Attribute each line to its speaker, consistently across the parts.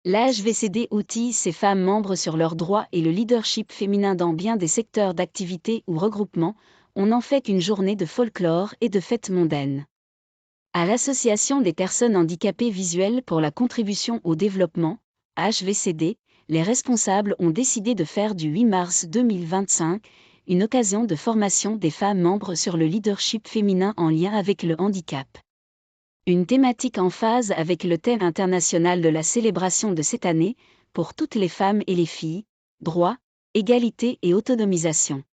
Speaker 1: L'AHVCD outille ses femmes membres sur leurs droits et le leadership féminin dans bien des secteurs d'activité ou regroupement. On n'en fait qu'une journée de folklore et de fêtes mondaines. À l'Association des personnes handicapées visuelles pour la contribution au développement, AHVCD, les responsables ont décidé de faire du 8 mars 2025 une occasion de formation des femmes membres sur le leadership féminin en lien avec le handicap. Une thématique en phase avec le thème international de la célébration de cette année, pour toutes les femmes et les filles, droit, égalité et autonomisation.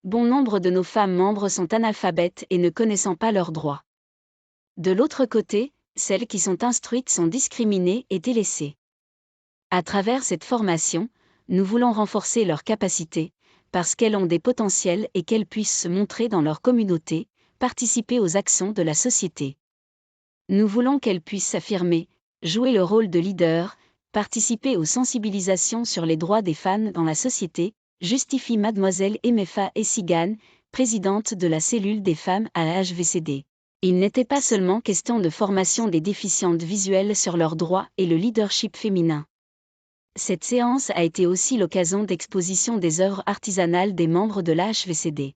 Speaker 1: Bon nombre de nos femmes membres sont analphabètes et ne connaissant pas leurs droits. De l'autre côté, celles qui sont instruites sont discriminées et délaissées. À travers cette formation, nous voulons renforcer leurs capacités, parce qu'elles ont des potentiels et qu'elles puissent se montrer dans leur communauté, participer aux actions de la société. Nous voulons qu'elles puissent s'affirmer, jouer le rôle de leader, participer aux sensibilisations sur les droits des femmes dans la société, justifie Mademoiselle Emefa Essigan, présidente de la cellule des femmes à la HVCD. Il n'était pas seulement question de formation des déficientes visuelles sur leurs droits et le leadership féminin. Cette séance a été aussi l'occasion d'exposition des œuvres artisanales des membres de la HVCD.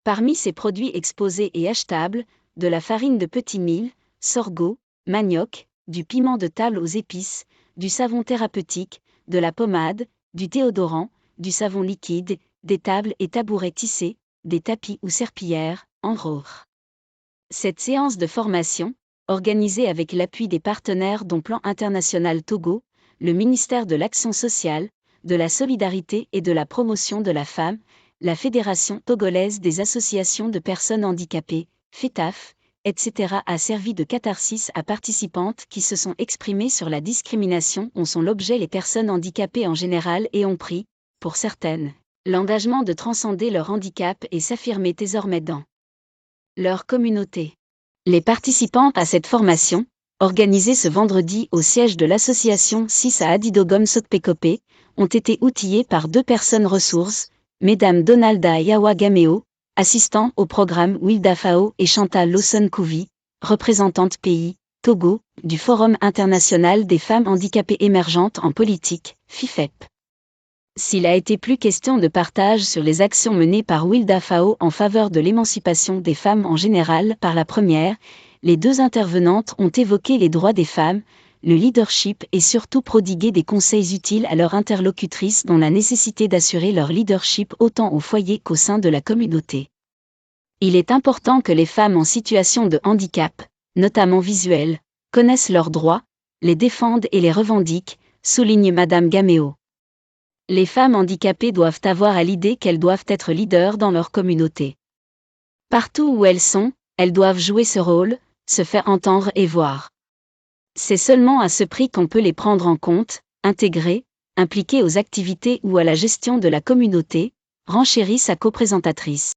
Speaker 1: Parmi ces produits exposés et achetables, de la farine de petit mil, sorgho, manioc, du piment de table aux épices, du savon thérapeutique, de la pommade, du déodorant, du savon liquide, des tables et tabourets tissés, des tapis ou serpillères, en autres. Cette séance de formation, organisée avec l'appui des partenaires dont Plan International Togo, le ministère de l'Action sociale, de la solidarité et de la promotion de la femme, la Fédération togolaise des associations de personnes handicapées, FETAF, etc. a servi de catharsis à participantes qui se sont exprimées sur la discrimination dont sont l'objet les personnes handicapées en général et ont pris, pour certaines, l'engagement de transcender leur handicap et s'affirmer désormais dans leur communauté. Les participantes à cette formation, organisée ce vendredi au siège de l'association 6 à Adidogom Sotpekopé, ont été outillées par deux personnes ressources, Mesdames Donalda Yawa-Gameo, assistant au programme Wilda Fao et Chantal Lawson-Couvi, représentante pays, Togo, du Forum international des femmes handicapées émergentes en politique, FIFEP. S'il a été plus question de partage sur les actions menées par Wilda Fao en faveur de l'émancipation des femmes en général par la première, les deux intervenantes ont évoqué les droits des femmes, le leadership et surtout prodigué des conseils utiles à leurs interlocutrices dont la nécessité d'assurer leur leadership autant au foyer qu'au sein de la communauté. Il est important que les femmes en situation de handicap, notamment visuel, connaissent leurs droits, les défendent et les revendiquent, souligne Madame Gameo. Les femmes handicapées doivent avoir à l'idée qu'elles doivent être leaders dans leur communauté. Partout où elles sont, elles doivent jouer ce rôle, se faire entendre et voir. C'est seulement à ce prix qu'on peut les prendre en compte, intégrer, impliquer aux activités ou à la gestion de la communauté, renchérit sa coprésentatrice.